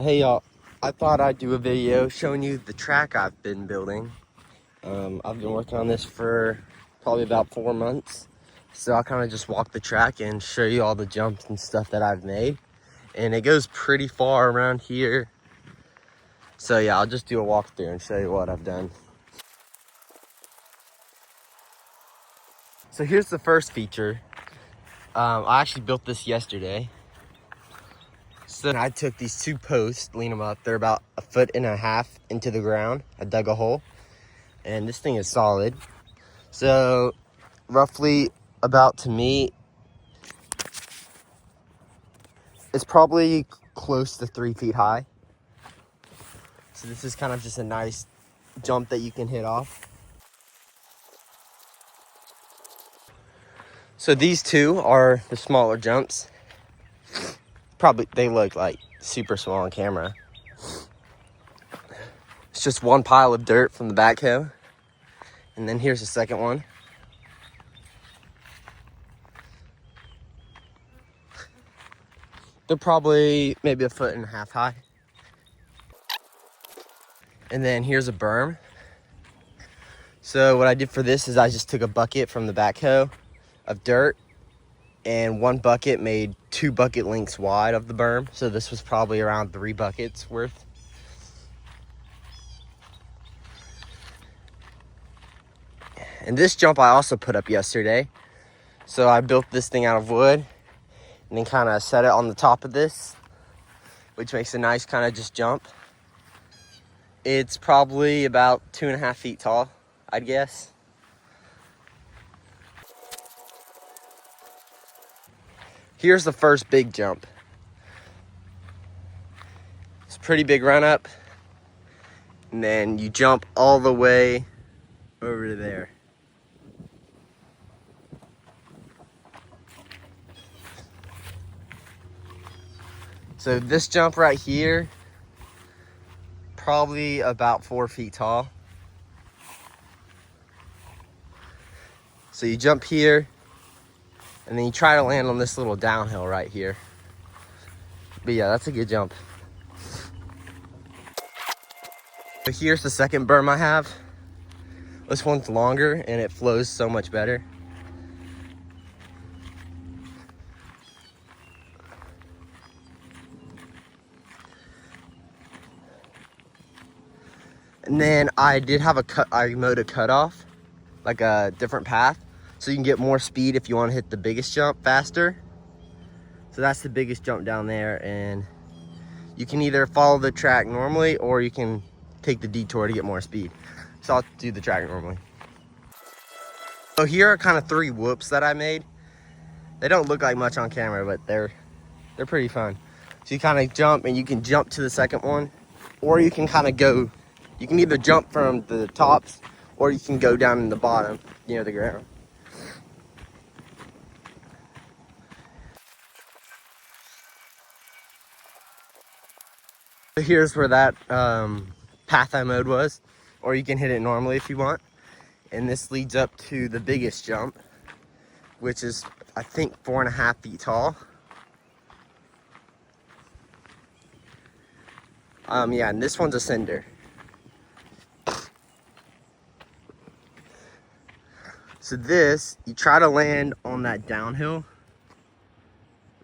Hey y'all, I thought I'd do a video showing you the track I've been building. I've been working on this for probably about 4 months. So I'll kind of just walk the track and show you all the jumps and stuff that I've made. And it goes pretty far around here. So yeah, I'll just do a walkthrough and show you what I've done. So here's the first feature. I actually built this yesterday. So I took these 2 posts, lean them up. They're about 1.5 feet into the ground. I dug a hole, and this thing is solid. So roughly about, to me, it's probably close to 3 feet high. So this is kind of just a nice jump that you can hit off. So these 2 are the smaller jumps. Probably they look like super small on camera. It's just one pile of dirt from the backhoe. And then here's the second one. They're probably maybe 1.5 feet high. And then here's a berm. So what I did for this is I just took a bucket from the backhoe of dirt, and 1 bucket made 2 bucket lengths wide of the berm. So this was probably around 3 buckets worth. And this jump I also put up yesterday. So I built this thing out of wood and then kind of set it on the top of this, which makes a nice kind of just jump. It's probably about 2.5 feet tall, I'd guess. Here's the first big jump. It's a pretty big run up, and then you jump all the way over to there. So this jump right here, probably about 4 feet tall. So you jump here, and then you try to land on this little downhill right here. But yeah, that's a good jump. But here's the second berm I have. This one's longer and it flows so much better. And then I did have I mowed a cutoff, like a different path, so you can get more speed if you want to hit the biggest jump faster. So that's the biggest jump down there, and you can either follow the track normally or you can take the detour to get more speed. So I'll do the track normally. So here are kind of 3 whoops that I made. They don't look like much on camera, but they're pretty fun. So you kind of jump, and you can jump to the second one, or you can kind of go, you can either jump from the tops or you can go down in the bottom near the ground. So here's where that path I mowed was, or you can hit it normally if you want. And this leads up to the biggest jump, which is, I think, 4.5 feet tall. Yeah, and this one's a cinder. So this, you try to land on that downhill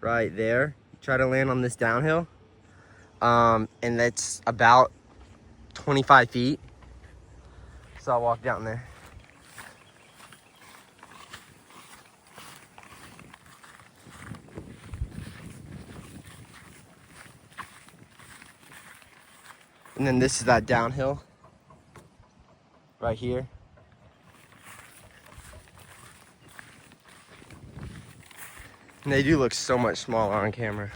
right there. You try to land on this downhill. And that's about 25 feet. So I'll walk down there. And then this is that downhill right here. And they do look so much smaller on camera.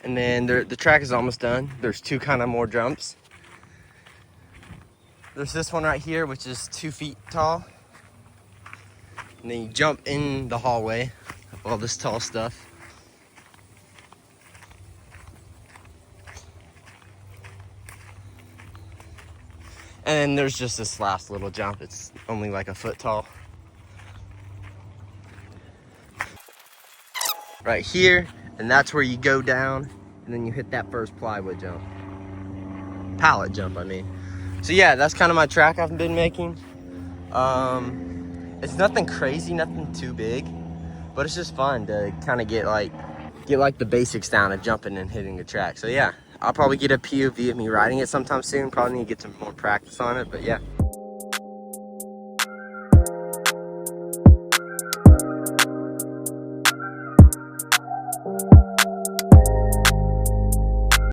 And then the track is almost done. There's 2 kind of more jumps. There's this one right here, which is 2 feet tall. And then you jump in the hallway of all this tall stuff. And then there's just this last little jump. It's only like 1 foot tall. Right here, And that's where you go down and then you hit that first plywood jump. Pallet jump, I mean. So yeah, that's kind of my track I've been making. It's nothing crazy, nothing too big, but it's just fun to kind of get like the basics down of jumping and hitting the track. So yeah, I'll probably get a POV of me riding it sometime soon. Probably need to get some more practice on it, but yeah.